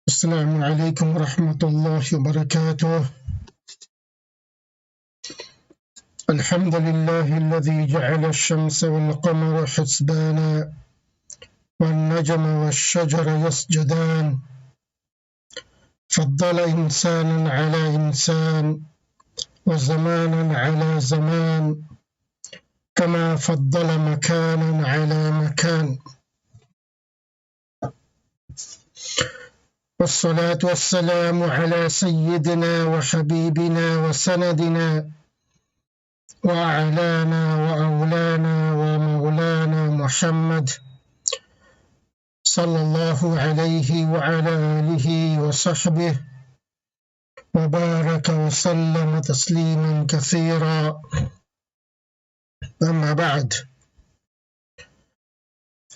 السلام عليكم ورحمة الله وبركاته. الحمد لله الذي جعل الشمس والقمر حسبانا والنجم والشجر يسجدان، فضل إنسانا على إنسان وزمانا على زمان، كما فضل مكانا على مكان. والصلاة والسلام على سيدنا وحبيبنا وسندنا وأعلانا وأولانا ومولانا محمد صلى الله عليه وعلى آله وصحبه وبارك وسلم تسليما كثيرا. أما بعد.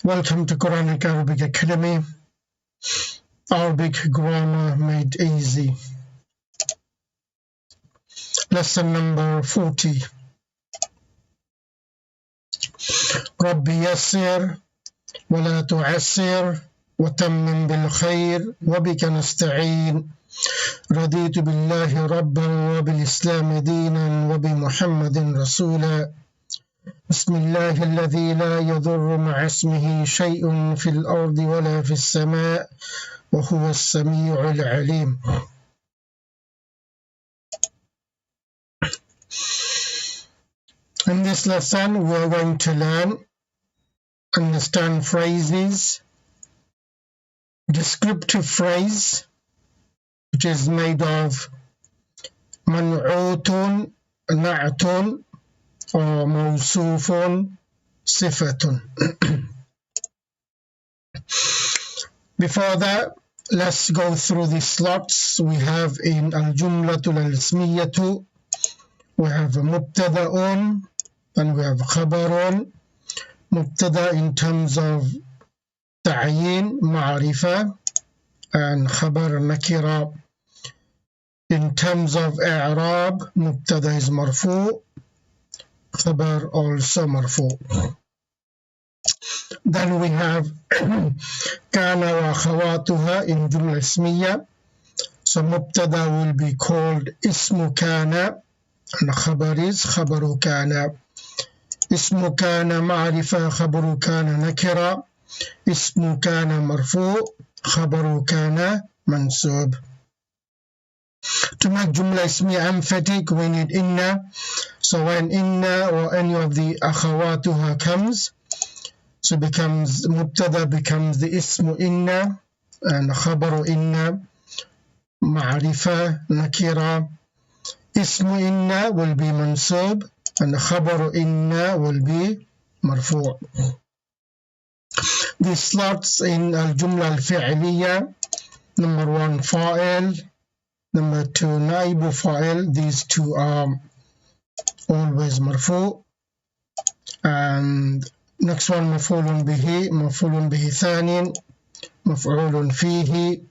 Welcome to Quranic Arabic Academy, Arabic Grammar Made Easy. Lesson number 40. رب يسر ولا تعسر وتمم بالخير وبك نستعين. رضيت بالله ربا وبالإسلام دينا وبمحمد رسولا. بسم الله الذي لا يضر مع اسمه شيء في الأرض ولا في السماء وهو السميع العليم. In this lesson, we are going to learn, understand phrases, descriptive phrase, which is made of منعوت, نعت, or موصوف, صفة. Before that, let's go through the slots we have in al-jumlatul al-ismiyatu. We have mubtada'un and we have khabarun. Mubtada in terms of ta'yin, ma'rifa, and khabar nakira. In terms of i'rab, mubtada is marfu, khabar also marfu. Then we have kana wa khawatuha in jumla ismiya. So mubtada will be called ismu kana and khabar is khabaru kana. اسم كان معرفة خبر كان نكرة. اسم كان مرفوع خبر كان منصوب. To make jumla ismiya emphatic, we need inna. So when inna or any of the akhawatuha comes, so becomes mubtada becomes the ismu inna and khabaru inna, ma'rifa nakira. Ismu inna will be mansub and khabaru inna will be marfu'. The slots in al-jumla al-fi'liya, number 1 fa'il, number 2 naibu fa'il. These two are always marfu'. And next one maf'ulun bihi thanin, maf'ulun fihi,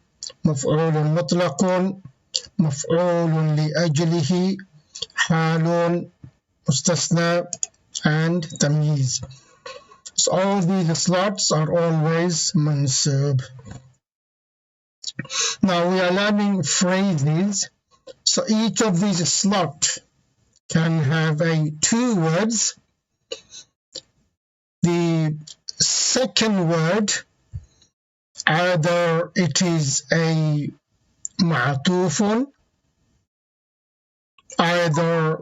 maf'ulun mutlaqun, maf'ulun li ajlihi, halun, mustasna, and tamyiz. So all these slots are always mansub. Now we are learning phrases. So each of these slots can have two words. The second word, either it is a ma'tufun, either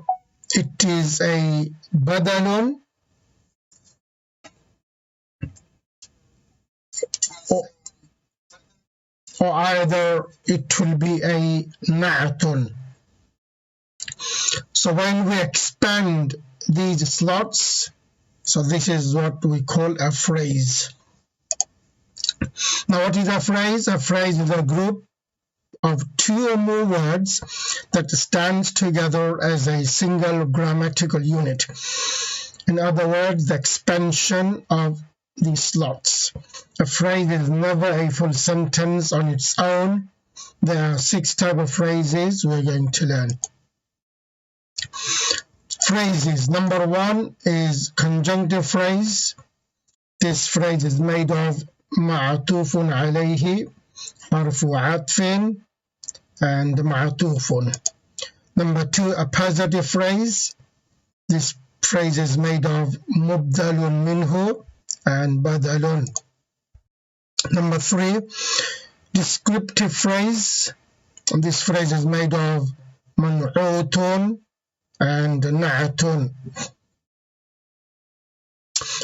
it is a badalun, or either it will be a na'atun. So when we expand these slots, so this is what we call a phrase. Now what is a phrase? A phrase is a group of two or more words that stands together as a single grammatical unit. In other words, the expansion of the slots. A phrase is never a full sentence on its own. There are 6 types of phrases we're going to learn. Phrases. Number 1 is conjunctive phrase. This phrase is made of معطوف عليه حرف عطف and معطوف. Number 2, a positive phrase. This phrase is made of مبدل منه and بدل. Number 3, descriptive phrase. This phrase is made of منعوت and نعت.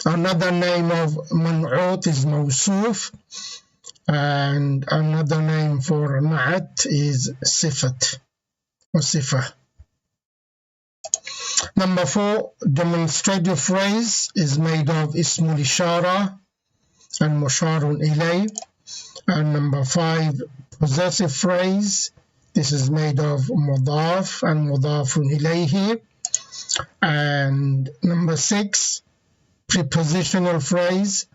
Another name of منعوت is موصوف, and another name for نعت is صفة or صفة. Number 4, demonstrative phrase is made of اسم الإشارة and مشار إليه. And number 5, possessive phrase. This is made of مضاف and مضاف إليه. And number 6, prepositional phrase.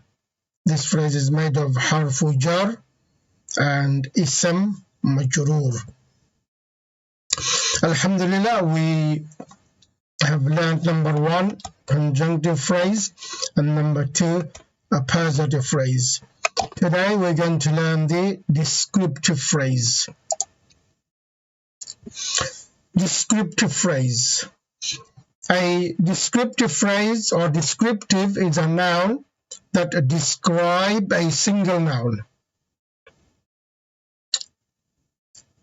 This phrase is made of حرف جر and اسم مجرور. Alhamdulillah, we have learned number 1, conjunctive phrase, and number 2, a positive phrase. Today we're going to learn the descriptive phrase. Descriptive phrase. A descriptive phrase or descriptive is a noun that describes a single noun.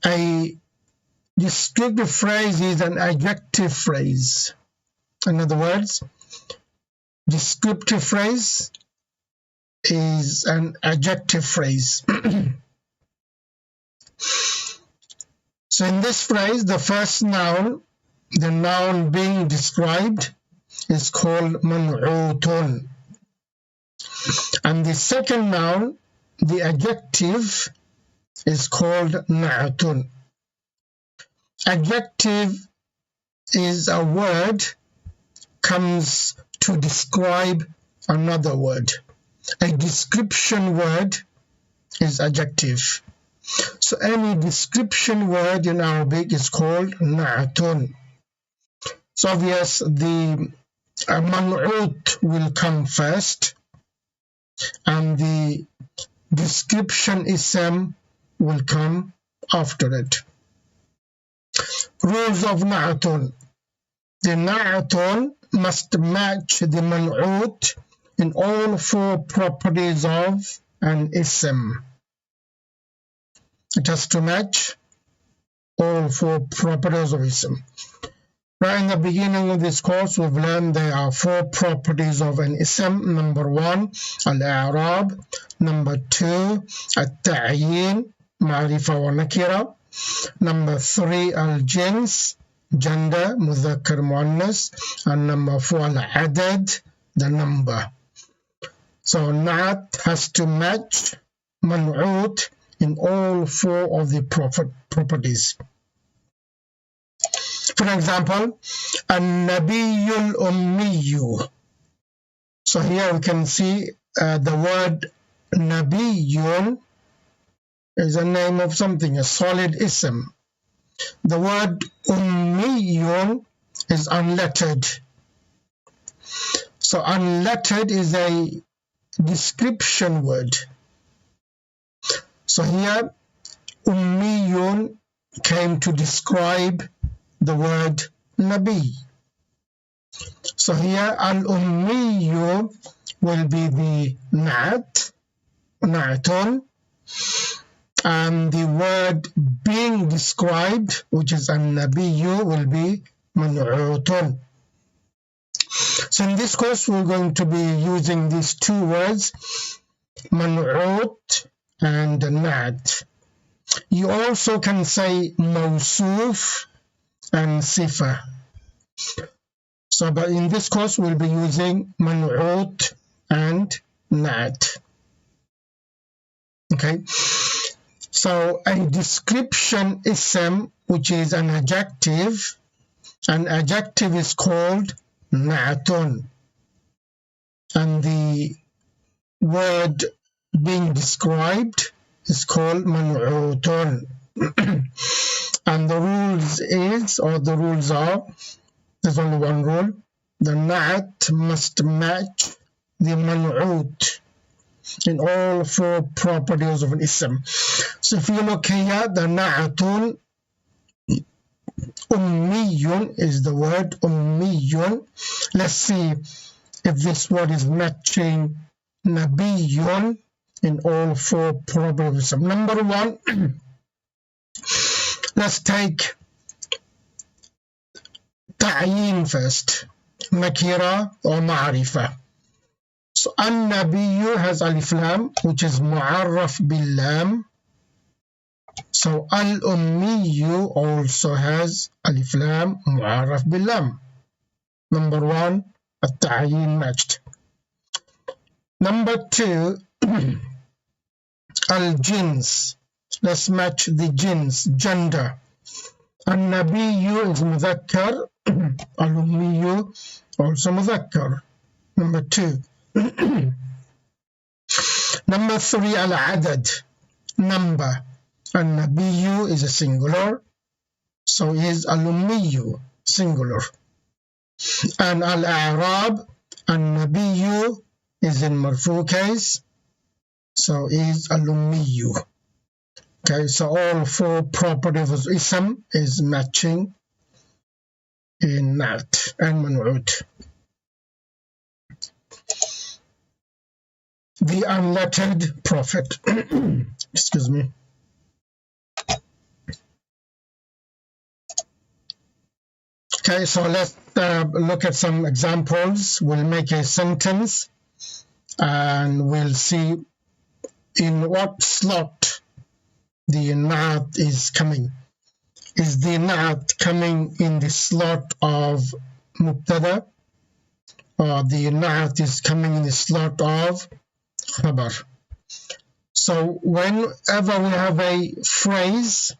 A descriptive phrase is an adjective phrase. In other words, descriptive phrase is an adjective phrase. So in this phrase, the first noun, the noun being described, is called منعوت. And the second noun, the adjective, is called نعت. Adjective is a word comes to describe another word. A description word is adjective. So any description word in Arabic is called نعت. So obvious the منعوت will come first, and the description ism will come after it. Rules of نعت. The نعت must match the منعوت in all 4 properties of an ism. It has to match all 4 properties of ism. Right in the beginning of this course, we've learned there are 4 properties of an ism. Number 1, al-i'rab. Number 2, al-ta'yin, ma'rifa wa nakira. Number 3, al-jins, gender, mudhakkar muannas. And number 4, al-adad, the number. So na'at has to match man'ut in all 4 of the properties. For example, an-nabiyyul ummiyu. So here we can see the word nabiyyun is a name of something, a solid ism. The word ummiyun is unlettered. So unlettered is a description word. So here ummiyun came to describe the word nabi. So here al-ummiyu will be the na'atun, and the word being described, which is an-nabiyyu, will be man'utun. So in this course, we're going to be using these 2 words, man'ut and na'at. You also can say mawsuf and sifa. So but in this course, we'll be using man'ut and na'at. Okay. So a description ism, which is an adjective is called na'atun. And the word being described is called man'utun. And the rules are, there's only one rule. The na'at must match the man'ut in all four properties of an ism. So if you look here, the na'atun ummiyun is the word ummiyun. Let's see if this word is matching nabiyun in all four properties. Number one, let's take ta'yin first, nakira or ma'rifa. So an-nabiyyu has alif lam, which is mu'arraf bil lam. So al-ummiyyu also has alif lam, mu'arraf bil lam. Number one, at-ta'yin matched. Number two, al-jins. Let's match the jins, gender. An-nabiyyu is mudhakkar, al-ummiyyu also mudhakkar. Number two. Number three, al-adad, number. An-nabiyyu is a singular, so is al-ummiyyu singular. And al-a'rab, an-nabiyyu is in marfu case, so is al-ummiyyu. Okay, so all four properties of ism is matching in nat and man'ut. The unlettered prophet. Excuse me. Okay, so let's look at some examples. We'll make a sentence and we'll see in what slot the na'at is coming. Is the na'at coming in the slot of mubtada, or the na'at is coming in the slot of khabar? So whenever we have a phrase,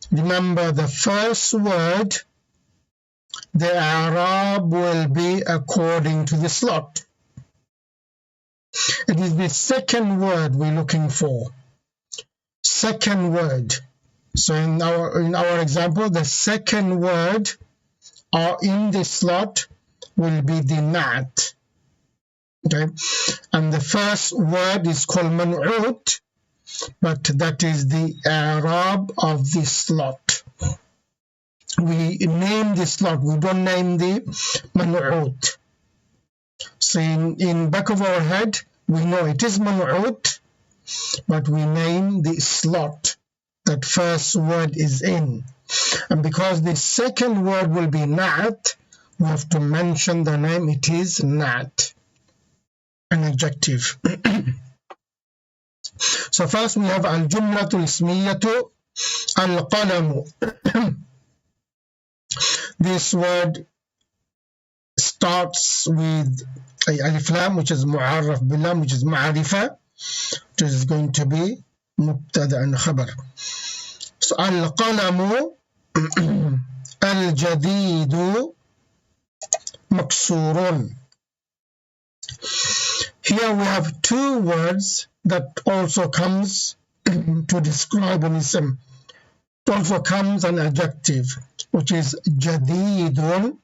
remember the first word, the i'rab will be according to the slot. It is the second word we're looking for. Second word. So in our example, the second word in the slot will be the na'at. Okay, and the first word is called man'ut, but that is the i'rab of the slot. We name the slot, we don't name the man'ut. So in back of our head, we know it is man'ut, but we name the slot that first word is in. And because the second word will be na'at, we have to mention the name. It is na'at, an adjective. So first we have al-jumlatu ismiyatu al-qalamu. This word starts with alif lam, which is mu'arraf bil lam, which is ma'rifa, which is going to be mubtada and khabar. So al-qalamu al-jadidu maksurun. Here we have two words that also comes to describe an ism. It also comes an adjective, which is jadidun,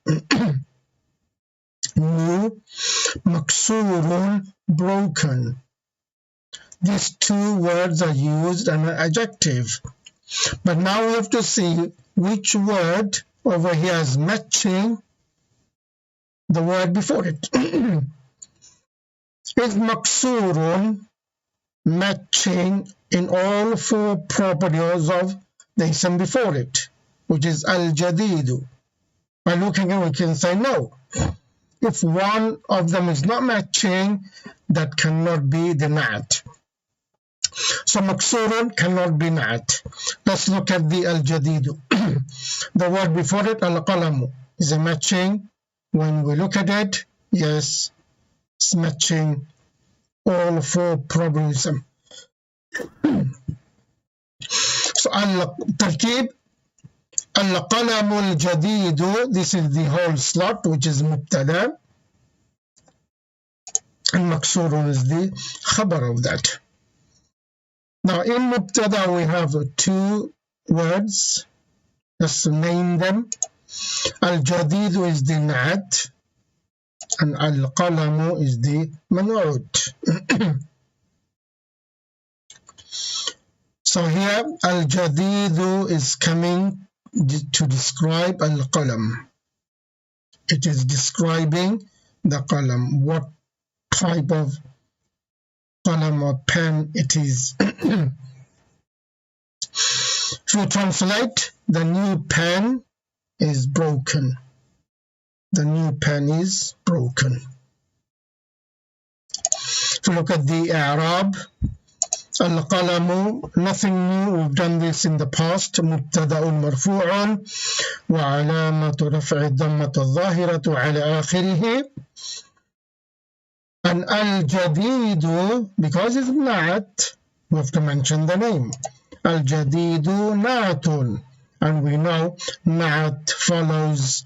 new, maksurun, broken. These two words are used as an adjective. But now we have to see which word over here is matching the word before it. Is maksurun matching in all four properties of the ism before it, which is al-jadidu? By looking at it, we can say no. If one of them is not matching, that cannot be the na'at. So maksurun cannot be na'at. Let's look at the al-jadidu. The word before it, al-qalamu, is it matching? When we look at it, yes, it's matching all four properties. So al-tarkib, al-qalamu al-jadidu, this is the whole slot, which is mubtada, and maksurun is the khabar of that. Now in mubtada we have two words. Let's name them. Al-jadidu is the na'at, and al-qalamu is the man'ut. So here al-jadidu is coming to describe al-qalam. It is describing the qalam, what type of qalam or pen it is. If you translate, the new pen is broken. The new pen is broken. If you look at the Arab, al-qalamu, nothing new, we've done this in the past. مبتدأ مرفوع وعلامة رفع الضمة الظاهرة على آخره. And al-jadidu, because it's not, we have to mention the name. Al-jadidu na'atun. And we know na'at follows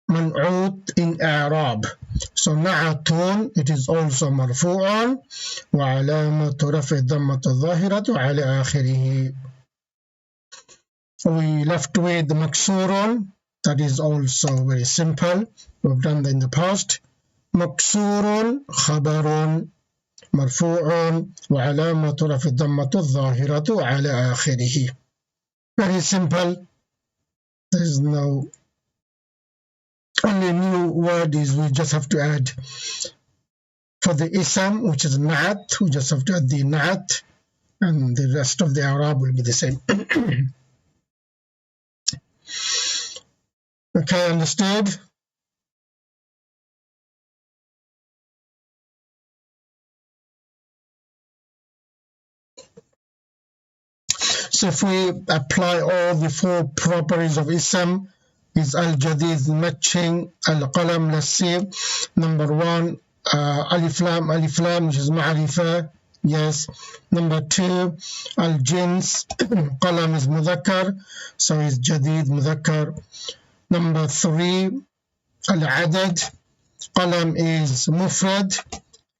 man'ut in Arab. So na'atun, it is also marfu'an وعلامة رفع الضمة الظاهرة على آخره. We left with maksurun, that is also very simple. We've done that in the past. مكسور خبر مرفوع وعلامة رفع الضمة الظاهرة على آخره. Very simple. There is no only new word is we just have to add for the ism, which is na'at, we just have to add the na'at, and the rest of the Arab will be the same. Okay, understood? So if we apply all the four properties of ism, is al-jadid matching al-qalam, let's see. Number one, alif lam, which is ma'rifa, yes. Number two, al-jins, qalam is mudhakkar, so is jadid mudhakkar. Number three, al-adad, qalam is mufrad,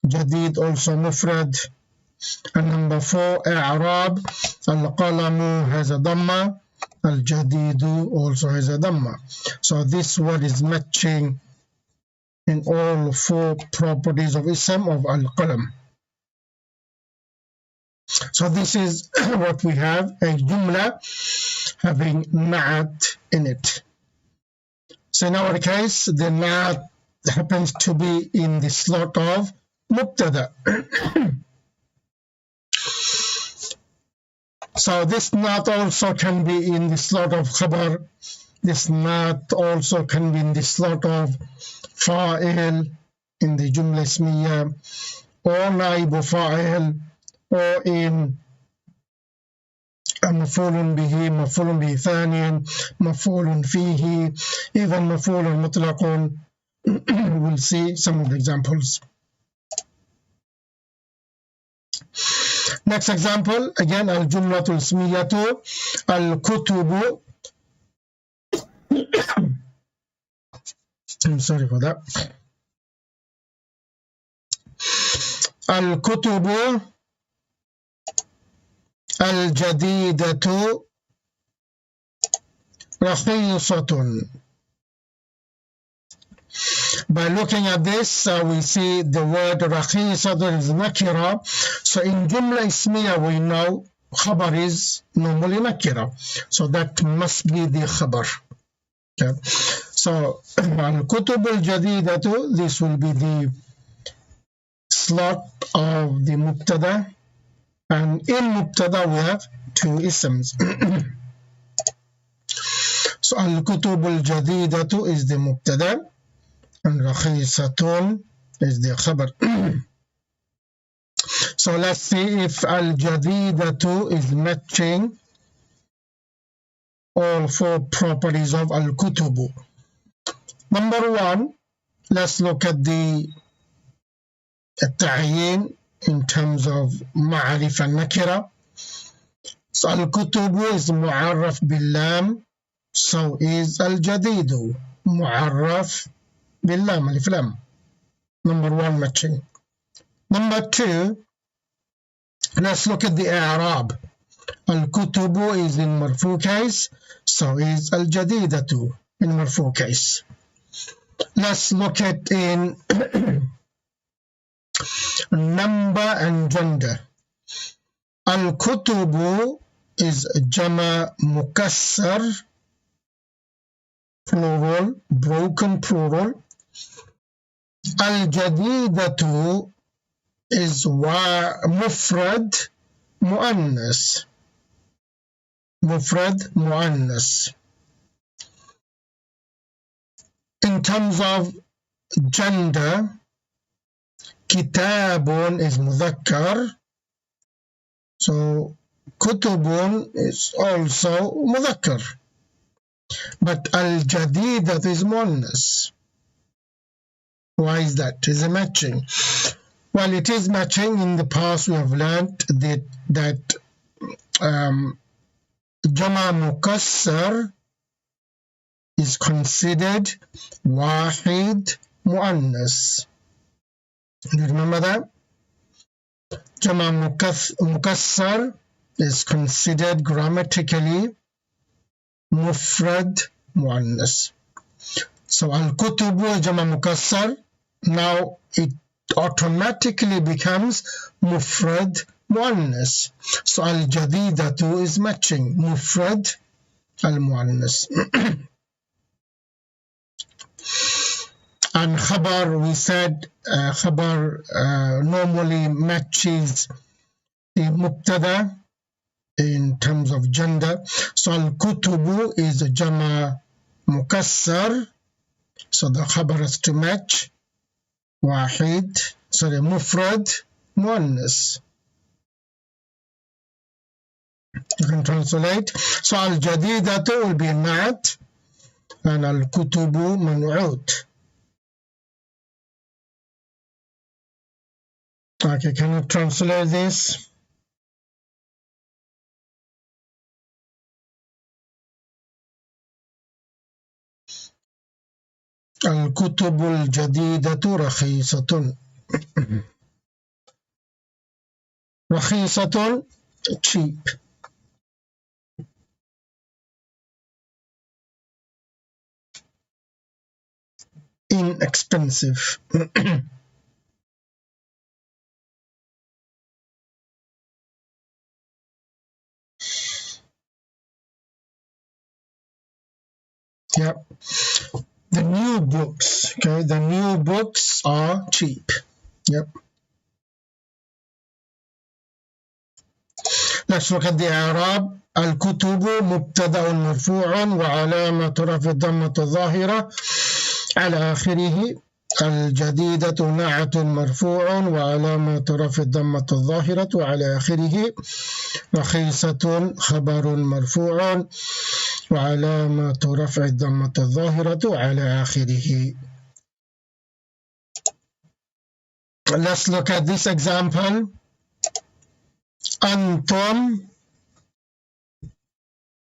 jadid also mufrad. And number four, i'rab, al-qalamu has a dhamma, al-jadidu also has a dhamma. So this word is matching in all four properties of ism of al-qalam. So this is what we have, a jumla having na'at in it. So in our case, the na'at happens to be in the slot of mubtada. So this na'at also can be in the slot of khabar. This na'at also can be in the slot of fa'il in the jumla ismiya, or naibu fa'il, or in مفعول به, مفعول به ثاني, مفعول فيه, even مفعول مطلق. We'll see some of the examples. Next example, again, al-jumlatul ismiyatu, al-kutubu. I'm sorry for that. Al-kutubu al-jadidatu rakhisatun. By looking at this, we see the word rakhisatun is nakira. So in jumla ismiya, we know khabar is normally nakira. So that must be the khabar. Okay. So al-kutub al-jadidatu, this will be the slot of the mubtada. And in mubtada, we have two isms. So al-kutub al-jadidatu is the mubtada, and rakhisatun is the khabar. So let's see if al-jadidatu is matching all four properties of al-kutubu. Number one, let's look at the ta'yin in terms of ma'arif and nakira. So al-kutubu is mu'arraf bil-lam, so is al-jadidu mu'arraf bil-lam, alif lam. Number one, matching. Number two, let's look at the i'rab. Al-kutubu is in marfu case, so is al-jadidatu in marfu case. Let's look at in number and gender. Al-kutubu is Jama Mukassar, plural, broken plural. Al-Jadidatu is Mufrad Muannas. Mufrad Muannas. In terms of gender, Kitabun is Mudhakkar. So Kutubun is also Mudhakkar. But Al-Jadidat is Muannas. Why is that? Is it matching? Well, it is matching. In the past, we have learned that Jama Mukassar is considered Wahid Muannas. Do you remember that? Jama Mukassar is considered grammatically Mufrad Muannas. So Al-Kutubu Jama Mukassar, now it automatically becomes Mufrad Muannas. So Al-Jadidatu is matching Mufrad Al-Muannas. And Khabar, we said Khabar normally matches the Mubtada in terms of gender. So Al-Kutubu is Jama Mukassar. So the Khabar has to match Mufrad Muannas. You can translate. So Al-Jadidatu will be Na'at and Al-Kutubu Man'ut. Okay, can you translate this? الكتب الجديدة رخيصة. رخيصة, cheap. Inexpensive. Yep. The new books, okay, the new books are cheap. Yep. Let's look at the Arab. الكتب مبتدأ مرفوع وعلامة رفع الضمة الظاهرة على آخره. الجديدة نعت مرفوع وعلامة رفع الضمة الظاهرة على آخره. رخيصة خبر مرفوع وعلامة رفع الضمة الظاهرة على آخره. Let's look at this example. Antum.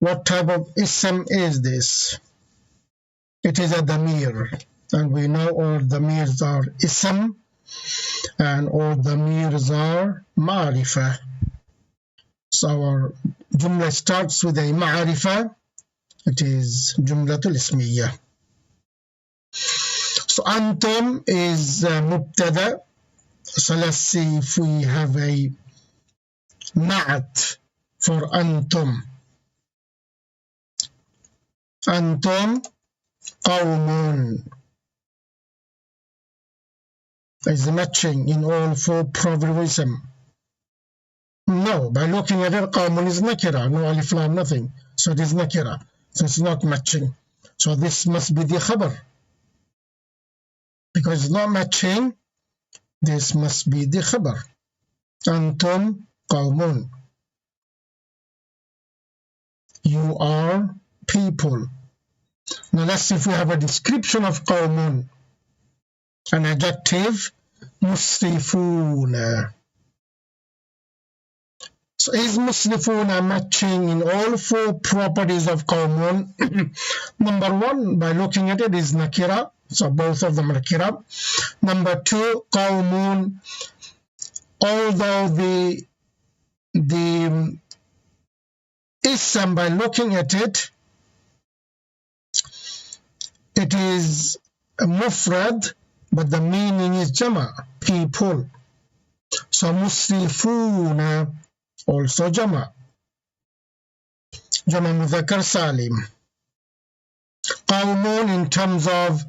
What type of ism is this? It is a damir, and we know all damirs are ism and all damirs are ma'rifah. So our jumla starts with a ma'rifah. It is jumlatul ismiyya. So antum is mubtada. So let's see if we have a na'at for antum. Antum qawmun is matching in all four proverbism. No, by looking at it, qawmun is nakira, no alif lam, nothing. So it is nakira. So it's not matching. So this must be the khabar. Because it's not matching, this must be the khabar. Antum qawmun. You are people. Now let's see if we have a description of qawmun. An adjective, musrifuna. So is musrifuna matching in all four properties of qawmun? Number one, by looking at it, is nakira. So both of them are nakira. Number two, qawmun, although the ism, by looking at it, it is a mufrad, but the meaning is jama, people. So musrifuna, also jama. Jama Mudhakkar Salim. Qawmun, in terms of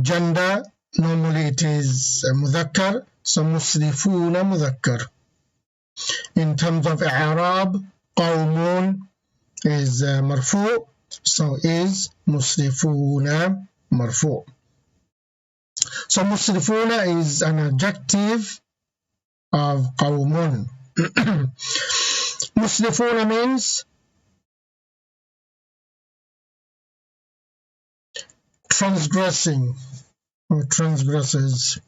gender, normally it is Mudhakkar, so Musrifuna Mudhakkar. In terms of i'rab, qawmun is marfu, so is musrifuna marfu. So musrifuna is an adjective of qawmun. Musrifuna means transgressing or transgressors.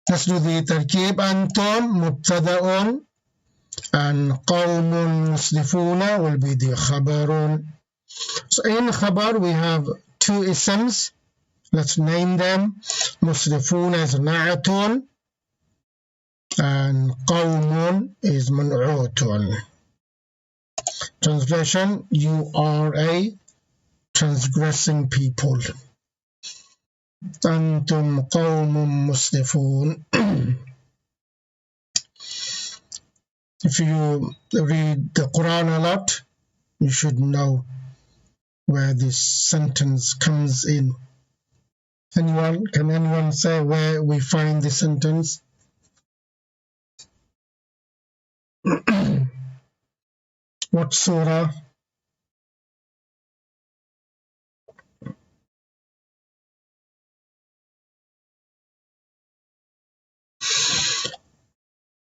Let's do the tarkib. Antum mubtada'un and qawmun musrifuna will be the khabarun. So in khabar we have two isms. Let's name them. Musrifuna is na'atun and qawmun is man'utun. Translation: you are a transgressing people. Antum qawmun musrifun. If you read the Quran a lot, you should know where this sentence comes in. Anyone? Can anyone say where we find this sentence? What surah?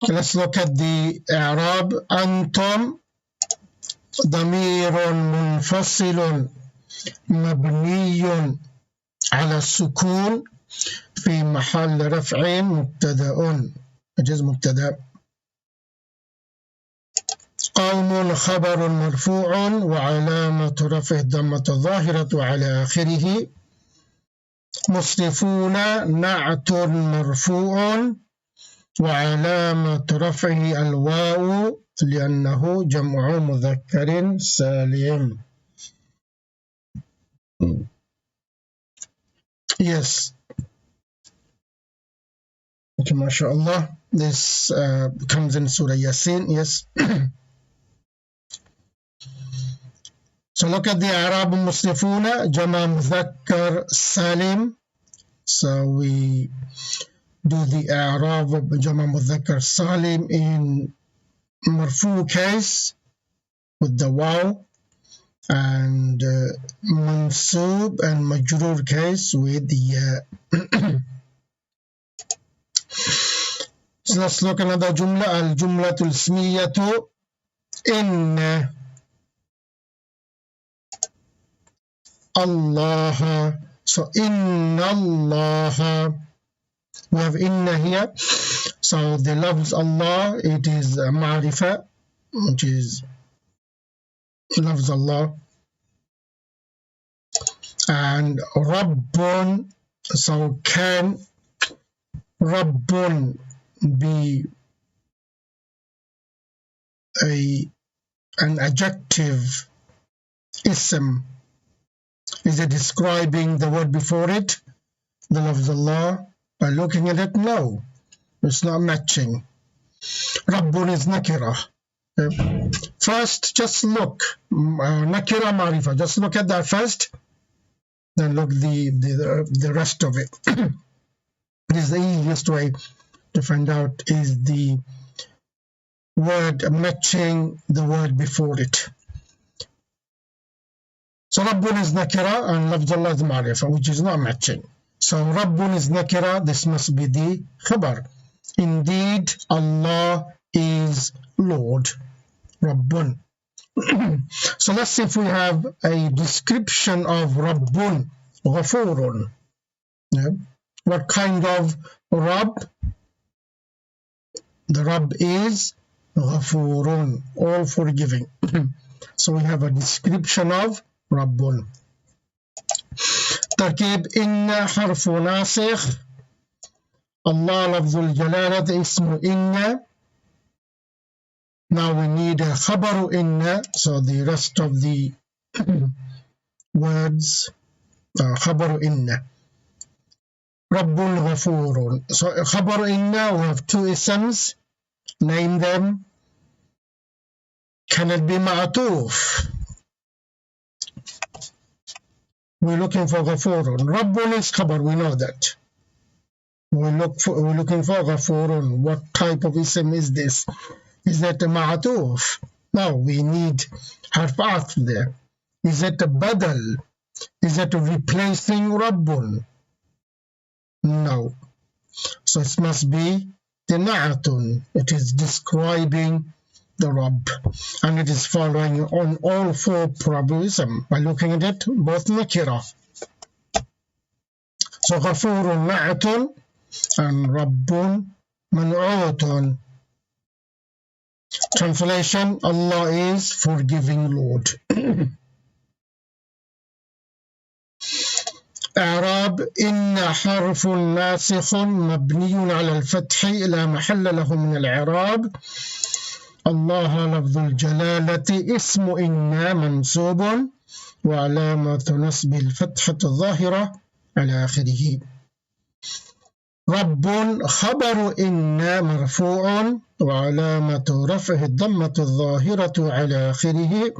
Let's look at the i'rab. Antum ضمير منفصل مبني على السكون في محل رفع مبتدأ. جزء مبتدأ. قوم خبر مرفوع وعلامة رفعه الضمة الظاهرة على آخره. مسرفون نعت مرفوع وعلامة رفعه الواو لأنه جمع مذكر سالم. Yes. Okay, mashallah. This comes in Surah Yasin. Yes. So look at the i'rab musrifuna, jama mudhakkar salim. So we do the i'rab of jama mudhakkar salim in marfu case with the waw, and mansub and majroor case with the ya. So let's look at another jumla, al-jumlatul ismiyatu inna Allah. So inna Allah, we have inna here. So the lafz Allah, it is ma'rifa, which is lafz Allah. And Rabbun, so can Rabbun be an adjective ism? Is it describing the word before it, the lafz Allah? By looking at it, no, it's not matching. Rabbun is nakira. First, just look. Nakira marifa. Just look at that first. Then look the rest of it. This is the easiest way to find out is the word matching the word before it. So Rabbun is nakira and lafz Allah is marifa, which is not matching. So Rabbun is nakira, this must be the khabar. Indeed, Allah is Lord. Rabbun. So let's see if we have a description of Rabbun, Ghafurun. Yeah. What kind of Rabb? The Rabb is Ghafurun, all forgiving. So we have a description of Rabbun. Tarkib inna harfu nasikh. Allah lafzul jalalat ismu inna. Now we need a khabaru inna, so the rest of the words khabaru inna. Rabbul Ghafurun. So khabaru inna, we have two isms, name them. Can it be ma'atuf? We're looking for Ghafurun. Rabbun is khabar, we know that. We're looking for Ghafurun. What type of ism is this? Is that a ma'atuf? No, we need harf atf there. Is it a badal? Is it replacing Rabbun? No. So it must be the na'atun. It is describing the Rabb. And it is following on all four probabilism. By looking at it, both nakira. So Ghafurun na'atun and Rabbun man'utun. Translation: Allah is forgiving Lord. إعراب: إن حرف ناسخ مبني على الفتح لا محل له من الإعراب. الله لفظ الجلالة اسم إن منصوب وعلامة نصب الفتحة الظاهرة على آخره. رب خبر إن مرفوع وعلامة رفعه الضمة الظاهرة على آخره.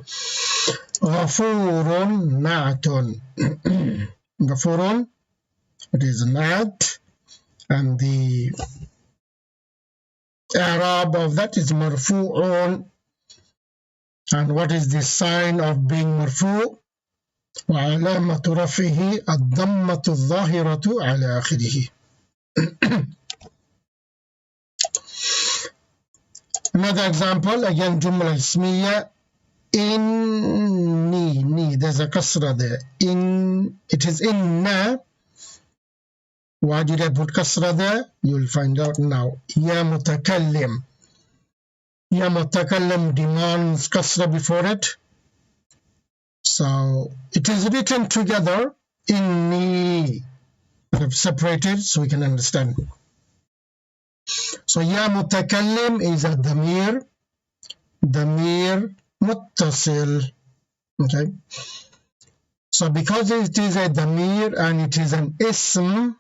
غفور نعت. غفور, it is na'at, and the i'rab of that is marfu'un. And what is the sign of being marfu'? وعلامة رفعه الضمة الظاهرة على آخره. Another example, again جملة اسمية. إني, there's a kasra there. It is inna. Why did I put kasra there? You'll find out now. Ya mutakallim. Ya mutakallim demands kasra before it. So it is written together. Inni. I've separated so we can understand. So ya mutakallim is a damir. Damir muttasil. Okay. So because it is a damir and it is an ism,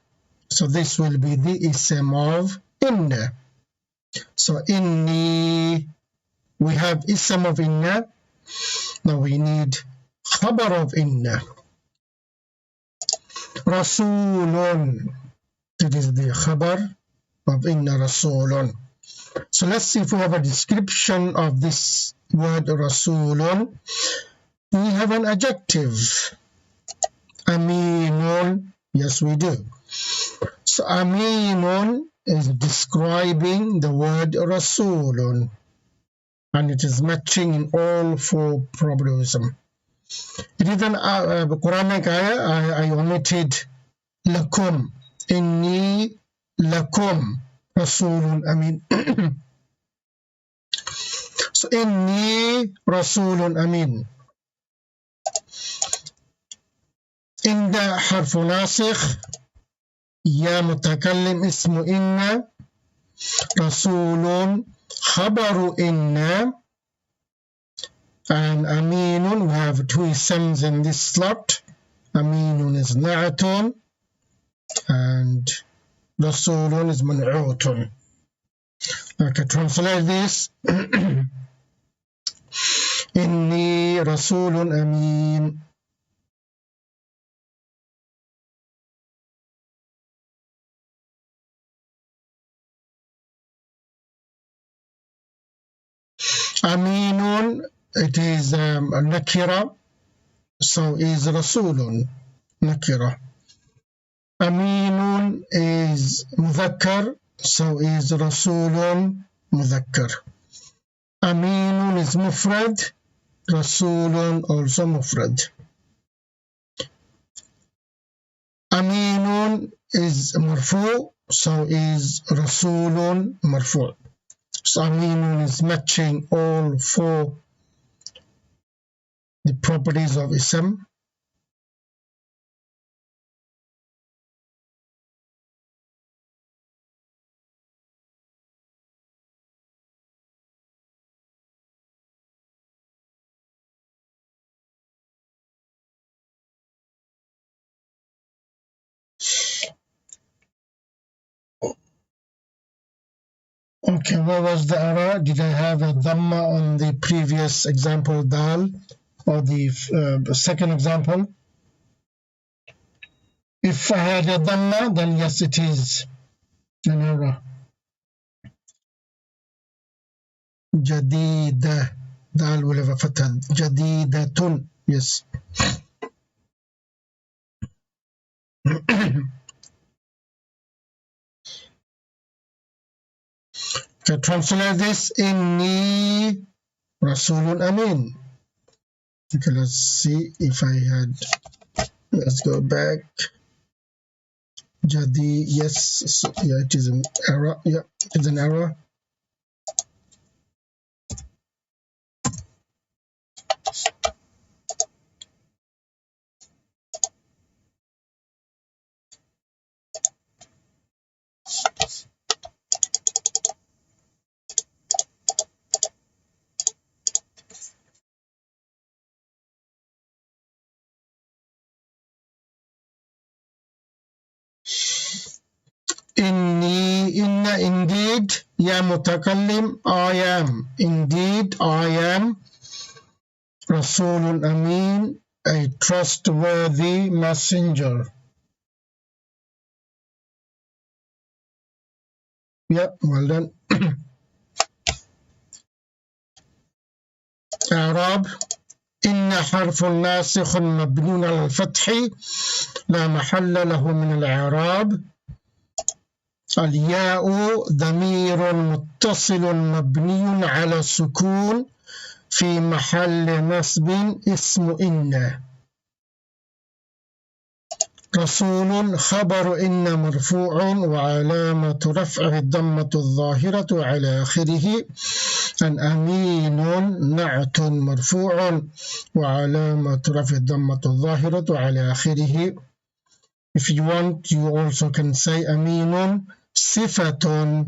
so this will be the ism of inna. So inni, we have ism of inna. Now we need khabar of inna. Rasulun, that is the khabar of inna rasulun. So let's see if we have a description of this word rasulun. We have an adjective. Aminun, yes we do. So Aminun is describing the word Rasulun, and it is matching in all four probabilism. It is an Quranic ayah. I omitted lakum. Inni lakum Rasulun Amin. So Inni Rasulun Amin. Inda harfu nasikh. يا متكلم اسم إن رسول خبر إن and أمين. We have two isms in this slot. أمين is نعت and رسول is منعوت. Okay, translate this. إني رسول أمين. Aminun, it is nakira, so is rasulun nakira. Aminun is mudhakkar, so is rasulun mudhakkar. Aminun is mufrad, rasulun also mufrad. Aminun is marfu, so is rasulun marfu. So Aminun is matching all four the properties of ism. Okay, what was the error? Did I have a dhamma on the previous example, dal, or the second example? If I had a dhamma, then yes, it is an error. Jadida. Dal will have a fatha. Jadidatun. Yes. To translate this, Inni Rasulun Amin. Okay, let's see if I had. Let's go back. Jadi, yes, so, yeah, it is an error. Yeah, it is an error. Inna, indeed, ya mutakallim, I am. Indeed, I am. Rasulun Amin, a trustworthy messenger. Yeah, well done. Arab. إن حرف ناسخ مبني على الفتح لا محل له من الإعراب. الياء ضمير متصل مبني على السكون في محل نصب اسم إن. رسول خبر إن مرفوع وعلامة رفعه الضمة الظاهرة على آخره. أمين نعت مرفوع وعلامة رفع الضمة الظاهرة على آخره. If you want, you also can say أمين صفة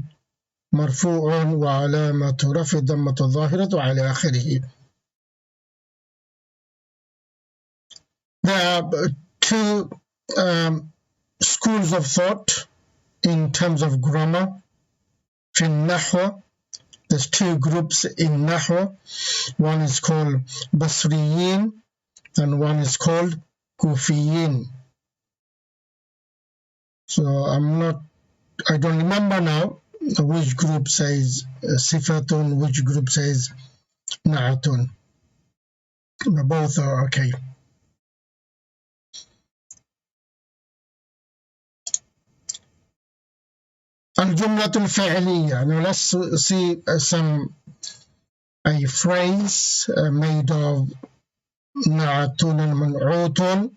مرفوع وعلامة رفع الضمة الظاهرة على آخره. There are two schools of thought in terms of grammar. في النحو, there's two groups in Nahwa. One is called Basriyin and one is called Kufiyin. So I don't remember now which group says Sifatun, which group says Na'atun. Both are okay. الجملة الفعلية. Now let's see a phrase made of نعتun and منعوت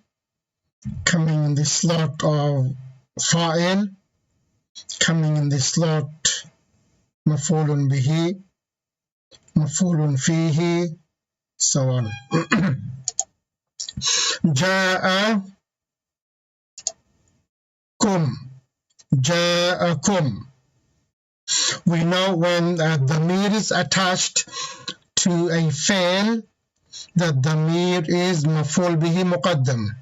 coming in the slot of fa'il, coming in the slot مفعول به, مفعول فيه, so on. جاءكم. We know when the damir is attached to a fi'l, that damir is maf'ul bihi muqaddam.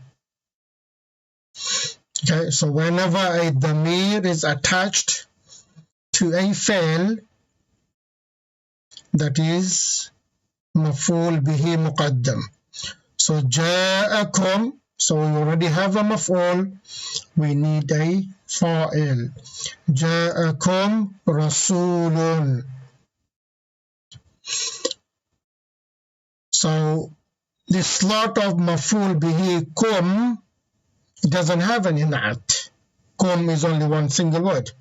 Okay, so whenever a damir is attached to a fi'l, that is maf'ul bihi muqaddam. So ja'akum, so we already have a maf'ul, we need a fa'il. Ja'akum rasulun. So the slot of maf'ul bihi kum doesn't have any na'at. Kum is only one single word.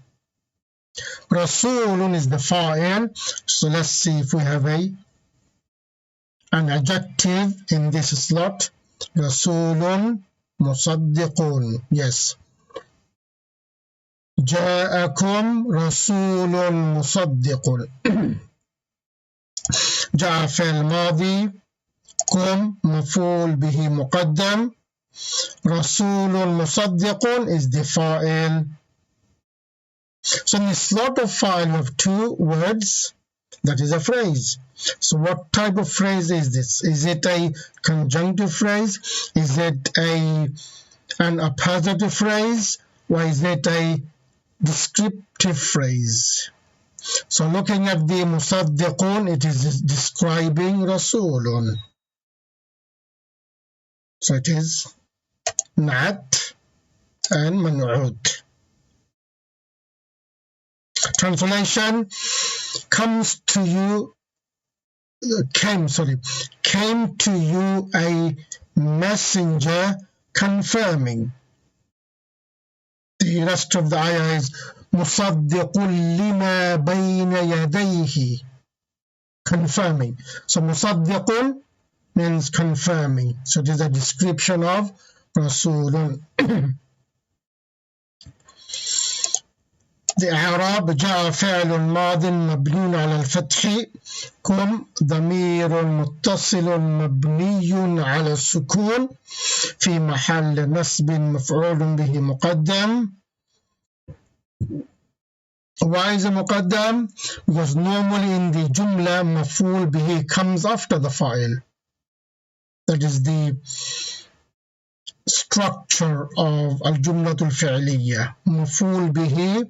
Rasulun is the fa'il. So let's see if we have an adjective in this slot. Rasulun musaddiqun. Yes. جاءكم رسول مصدق. جاء فعل ماضي, كم مفعول به مقدم, رسول مصدق is the fa'il. So in the slot of fa'il of two words, that is a phrase. So what type of phrase is this? Is it a conjunctive phrase? Is it an appositive phrase? Or is it a descriptive phrase? So looking at the musaddiqun, it is describing rasulun. So it is na'at and man'ud. Translation: comes to you, came to you a messenger confirming. The rest of the ayah is مُصَدِّقٌ لِمَا بَيْنَ يَدَيْهِ, confirming. So مُصَدِّقٌ means confirming. So it is a description of Rasulun. The إعراب: جاء فعل ماض مبني على الفتح كم ضمير متصل مبني على السكون في محل نصب مفعول به مقدم. Why is it muqaddam? Because normally in the jumla maf'ul bihi comes after the fa'il. That is the structure of al-jumlatul fi'liya. Maf'ul bihi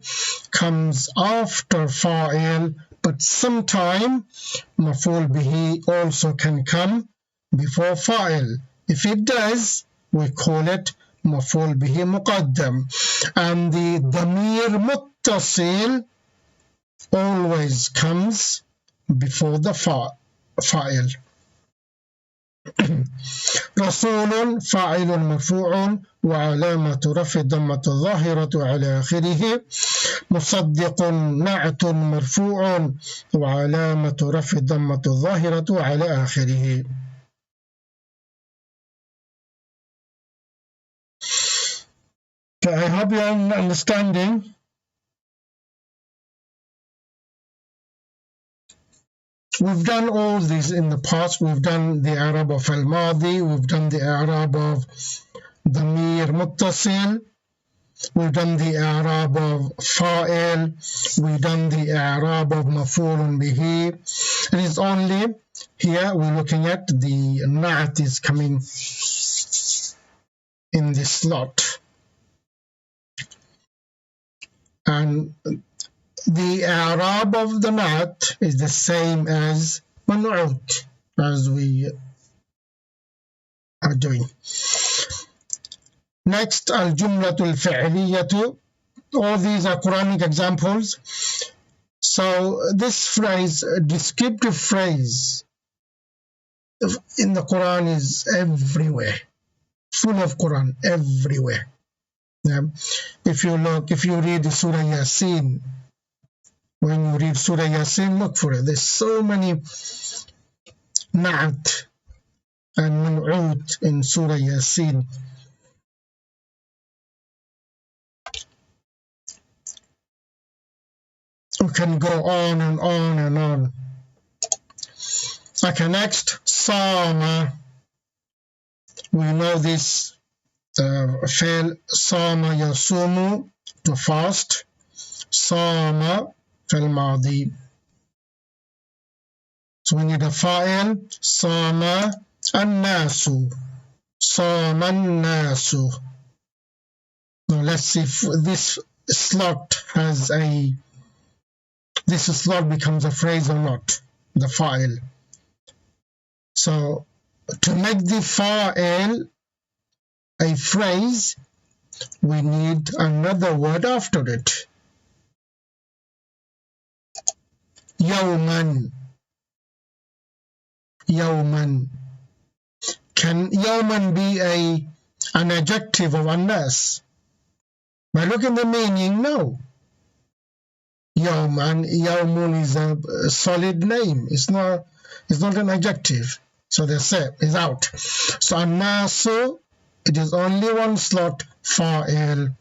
comes after fa'il, but sometime maf'ul bihi also can come before fa'il. If it does, we call it maf'ul bihi muqaddam. And the damir muttasil always comes before the fa'il. رسول فاعل مرفوع وعلامة رفع الضمة الظاهرة على آخره. مصدق نعت مرفوع وعلامة رفع الضمة الظاهرة على آخره. So I hope you are understanding. We've done all these in the past. We've done the Arab of al-Madi. We've done the Arab of Damir Muttasil. We've done the Arab of Fa'il. We've done the Arab of Maf'ulun Bihi. It is only here we're looking at the Na'at is coming in this slot. And the Arab of the Na'at is the same as Man'ud, as we are doing. Next, Al-Jumlatul Fi'liyatu. All these are Quranic examples. So this phrase, descriptive phrase, in the Quran is everywhere, full of Quran, everywhere. Yeah. If you read Surah Yasin, when you read Surah Yasin, look for it. There's so many na'at and man'ud in Surah Yasin. We can go on and on and on. Okay, next, Sama. We know this fail, Sama yasumu, to fast. Sama fil madi. So we need a fa'il, Sama an-nasu. Sama an-nasu. Now let's see if this slot becomes a phrase or not, the fa'il. So to make the fa'il a phrase, we need another word after it. Yawman. Yawman. Can Yawman be an adjective of an-nas? By looking at the meaning, no. Yawmun is a solid name. It's not an adjective. So they say it's out. So an-nasu, it is only one slot, fa'il.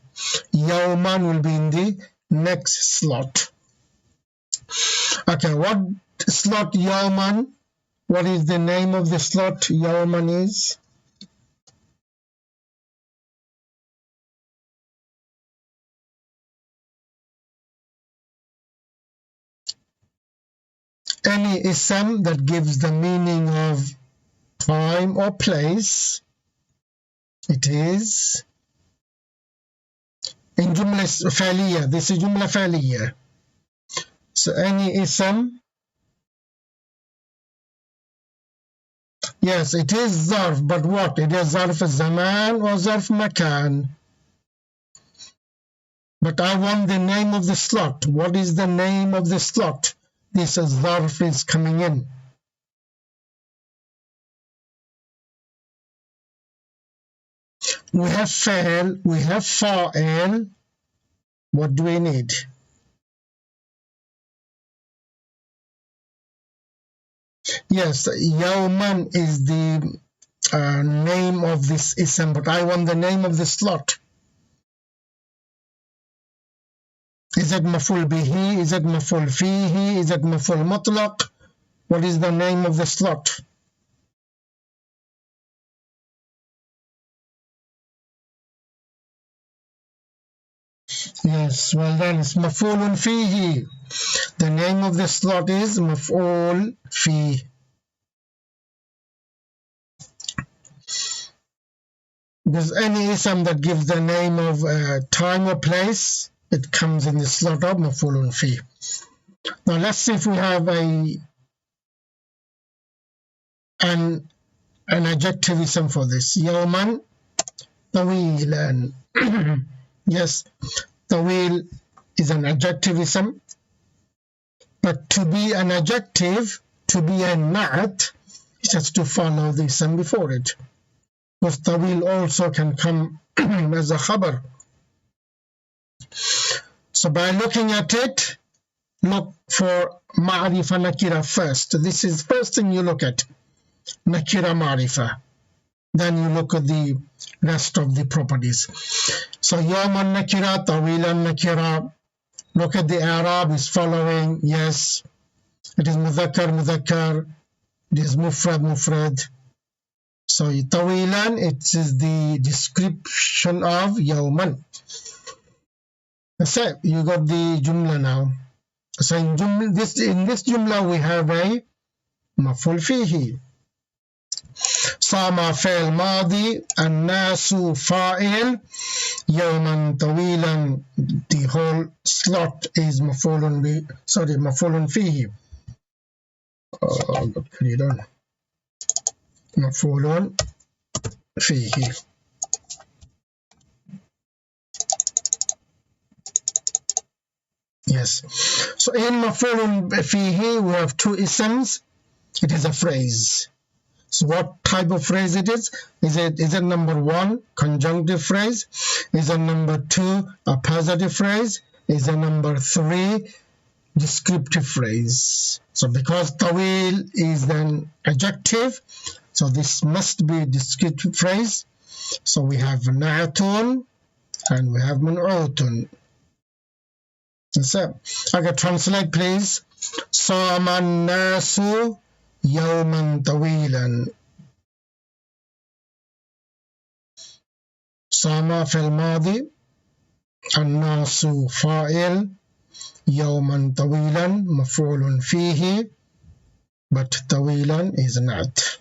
Yawman will be in the next slot. Okay, what slot Yawman? What is the name of the slot Yawman is? Any ism that gives the meaning of time or place, it is in Jumla Fa'liya. This is Jumla Fa'liya. Yes, any ism. Yes, it is zarf, but what? It is zarf zaman or zarf makan. But I want the name of the slot. What is the name of the slot? This zarf is coming in. We have fa'il, we have fa'il. What do we need? Yes, Yawman is the name of this ism, but I want the name of the slot. Is it maful bihi? Is it maful fihi? Is it maful mutlaq? What is the name of the slot? Yes, well done. It's mafulun fihi. The name of the slot is maf'ul fi. There's any ism that gives the name of time or place, it comes in the slot of maf'ulun fi. Now let's see if we have an adjective ism for this. Yawman tawilan. Yes, tawil is an adjective ism, but to be an adjective, to be a na'at, it has to follow the ism before it. Because tawil also can come as a khabar. So by looking at it, look for ma'rifa nakira first. This is first thing you look at, nakira ma'rifa. Then you look at the rest of the properties. So yawman nakira, tawilan nakira. Look at the Arab is following. Yes, it is mudhakkar, mudhakkar. It is mufrad, mufrad. So tawilan, it is the description of yawman. That's it. You got the jumla now. So in this jumla we have a maf'ul fihi. Sama fa'il madi, an-nasu fa'il, yawman tawilan. The whole slot is maf'ulun fihi. Got cleared on. Maf'ulun fihi. Yes. So in maf'ulun fihi we have two isms. It is a phrase. So what type of phrase it is? Is it number one, conjunctive phrase? Is it number two, a positive phrase? Is it number three, descriptive phrase? So because tawil is an adjective, so this must be a descriptive phrase. So we have na'atun and we have mun'utun. That's it. Okay, translate please. Saman nasu yawman tawilan. Sama fil madi, الناس فاعل, يوما طويلا مفعول فيه, but طويلا is not.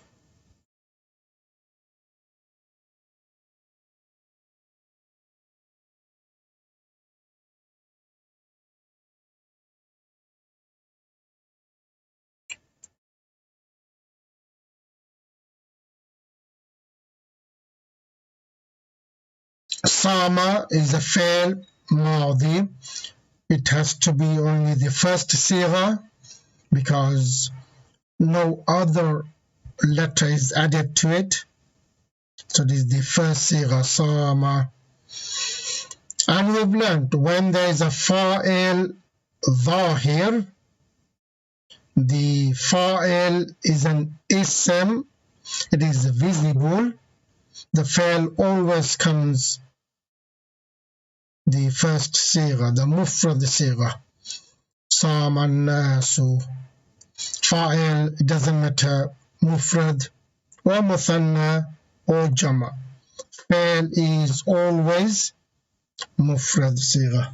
Sama is a fail madi. It has to be only the first sigha because no other letter is added to it. So this is the first sigha, sama. And we've learned when there is a fa'il dhahir, the fa'il is an ism, it is visible. The fa'il always comes the first sigha, the mufrad sigha. Sama an-nasu. Fa'il, it doesn't matter, mufrad or muthanna or jama. Fa'il is always mufrad sigha.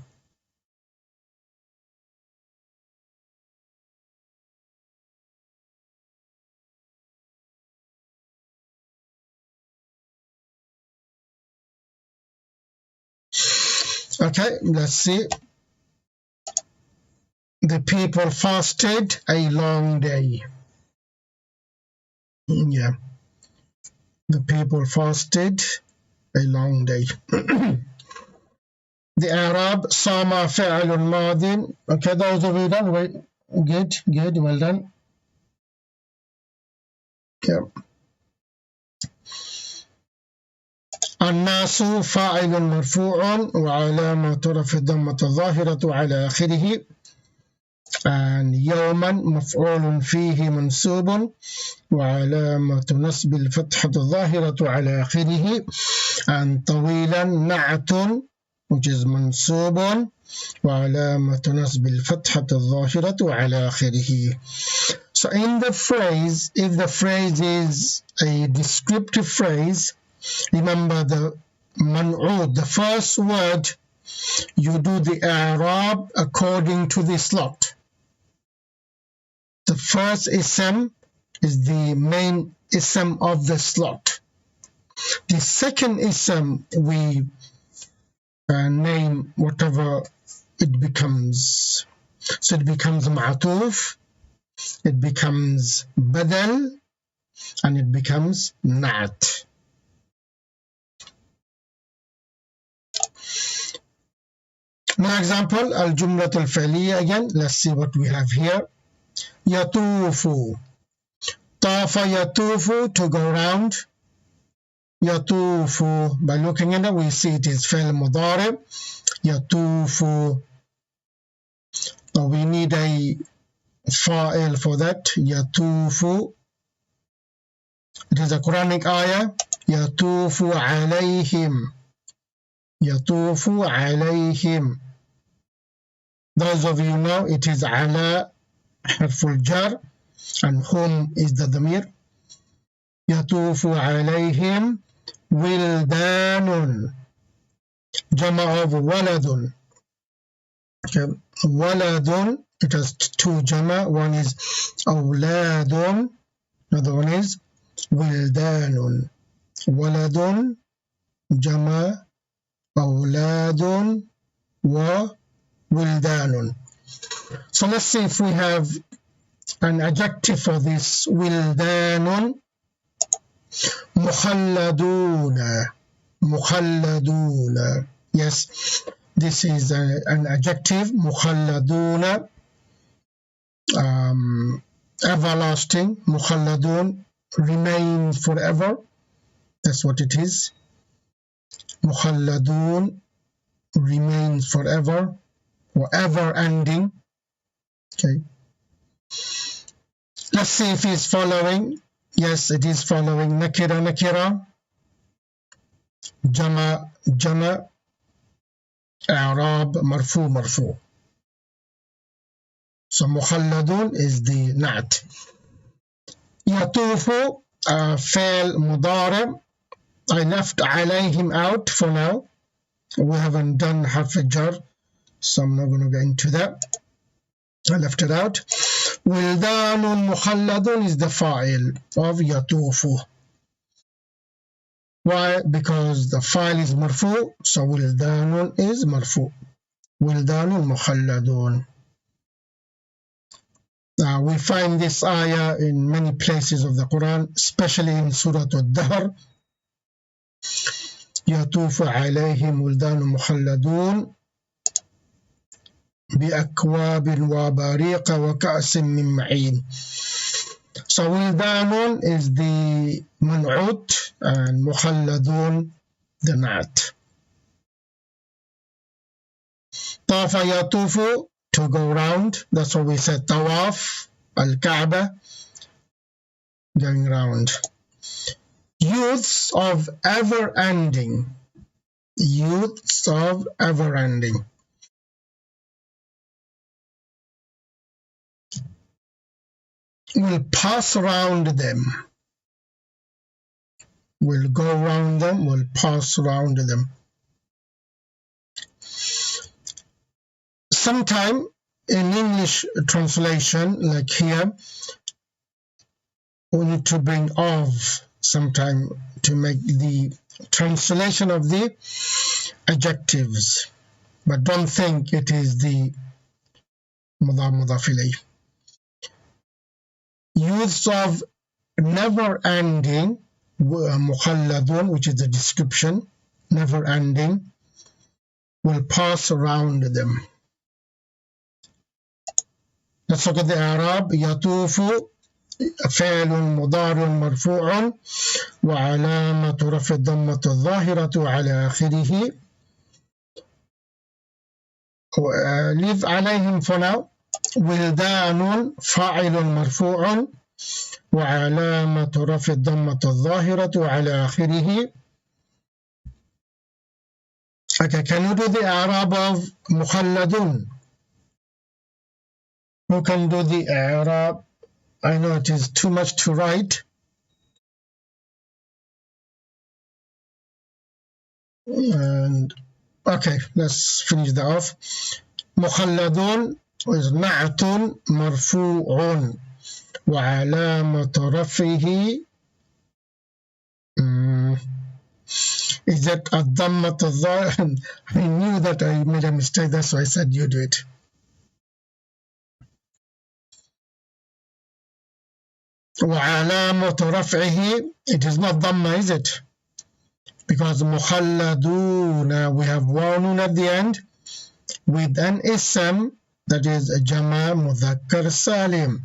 Okay, let's see. The people fasted a long day. Yeah, the people fasted a long day. The Arab Sama فعل ماض. Okay, those of you done. Wait, good, well done. Okay. الناس فاعل مرفوع وعلامة رفع الضمة الظاهرة على آخره. And يوما مفعول فيه منصوب وعلامة نصب الفتحة الظاهرة على آخره. And طويلا نعت which is منصوب وعلامة نصب الفتحة الظاهرة على آخره. So in the phrase, if the phrase is a descriptive phrase, remember the man'ud, the first word, you do the i'rab according to the slot. The first ism is the main ism of the slot. The second ism we name whatever it becomes. So it becomes ma'tuf, it becomes badal, and it becomes na'at. Now example, al-jumlat al-fi'liya again. Let's see what we have here. Yatufu. Tafa yatufu, to go round. Yatufu, by looking at it, we see it is fi'l mudari. Yatufu. So we need a fa'il for that. Yatufu. It is a Quranic ayah. Yatufu alayhim. Yatufu alayhim. Those of you know it is ala harful jar and hum is the dhamir. Yatufu alayhim wildanun. Jama of waladun. Okay. Waladun, it has two jama. One is awladun, another one is wildanun. Waladun, jama, awladun, wa wildanun. So let's see if we have an adjective for this. Wildanun. Mukhalladuna. Mukhalladuna. Yes, this is an adjective. Mukhalladuna. Everlasting. Mukhalladun. Remain forever. That's what it is. Mukhalladun. Remains forever. Or ever ending. Okay. Let's see if it's following. Yes, it is following. Nakira, nakira. Jama, jama. I'rab, marfu, marfu. So mukhalladun is the na'at. Yatufu, fail mudari. I left alayhim out for now. We haven't done harf jar, so I'm not going to get into that. I left it out. Wildanun mukhalladun is the fa'il of yatufu. Why? Because the fa'il is marfu, so wildanun is marfu. Wildanun mukhalladun. We find this ayah in many places of the Quran, especially in Surah Al-Dahr. يطوف عليهم ولدان مخلدون بأكواب وباريق وكأس من معين. So ولدان is the منعوت and مخلدون the na'at. طاف يطوف, to go round. That's what we said. Tawaf, al-Kaaba, going round. Youths of ever ending. Youths of ever ending. Will pass around them. Will go round them, will pass around them. Sometime in English translation, like here, we need to bring of sometime to make the translation of the adjectives. But don't think it is the مضاف مضاف إليه. Use of never ending مخلد, which is the description, never ending, will pass around them. Let's look at the Arab. يطوف فعل مضارع مرفوع وعلامة رفع الضمة الظاهرة على آخره. Leave عليهم for now. ولدان فاعل مرفوع وعلامة رفع الضمة الظاهرة على آخره. Okay, can you do the Arab of مخلدون? Who can do the Arab? I know it is too much to write. And okay, let's finish that off. مخلدون is نعت مرفوع وعلامة رفعه is that الضمة الظاهرة. I knew that I made a mistake, that's why I said you do it. وعلامة رفعه, it is not ضمة, is it? Because مخلدون, we have one at the end with an ism, that is جمع مذكر سالم.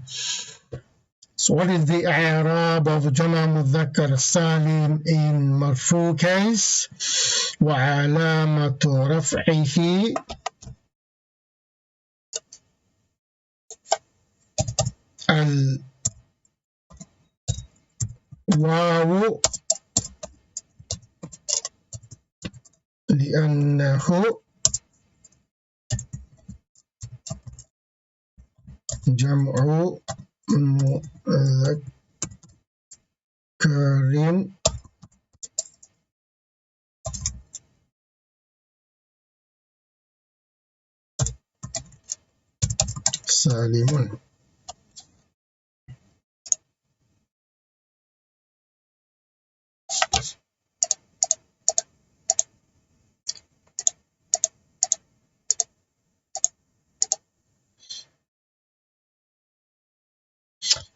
So what is the i'rab of جمع مذكر سالم in مرفوع case? وعلامة رفعه الواو لأنه جمع مذكر سالم.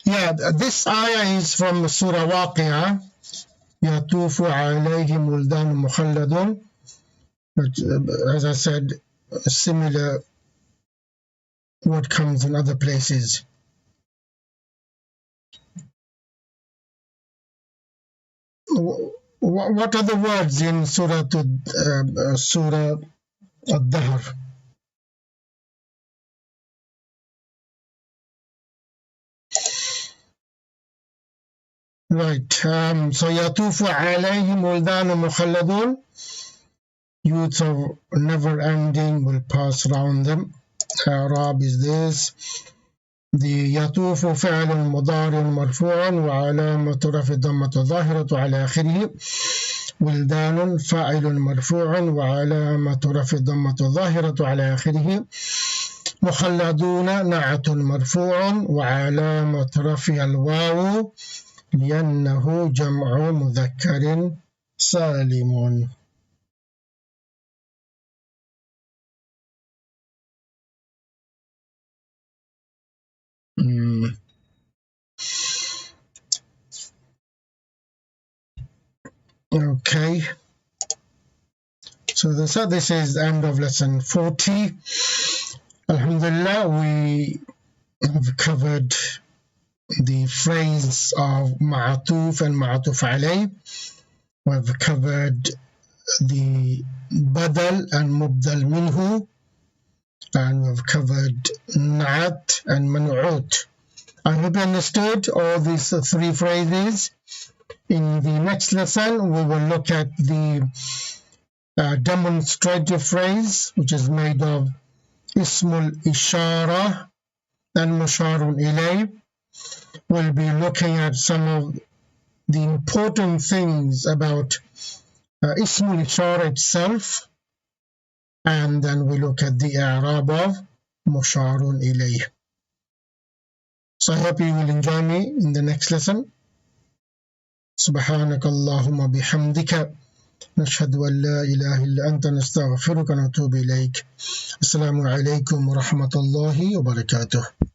Yeah, this ayah is from Surah Waqi'ah. يطوف عليهم ولدان مخلدون. But as I said, a similar word comes in other places. What are the words in Surah Ad-Dahr? Right. So يطوف عليهم ولدان مخلدون. Youths of never ending will pass around them. Arab is this. The يطوف فعل مضارع مرفوع وعلامة رفع الضمة الظاهرة على آخره. ولدان فاعل مرفوع وعلامة رفع الضمة الظاهرة على آخره. مخلدون نعت مرفوع وعلامة رفع الواو لأنه جمع مذكر سالم. Okay, so this is the end of lesson 40. Alhamdulillah, we have covered the phrase of ma'atuf and ma'atuf alayh. We have covered the badal and mubdal minhu, and we have covered na'at and man'ut. I hope you understood all these three phrases. In the next lesson, we will look at the demonstrative phrase, which is made of ismul ishara and musharun ilay. We'll be looking at some of the important things about ismul ishara itself, and then we look at the i'rab of musharun ilay. So I hope you will enjoy me in the next lesson. سبحانك اللهم بحمدك نشهد أن لا إله إلا أنت نستغفرك ونتوب إليك. السلام عليكم ورحمة الله وبركاته.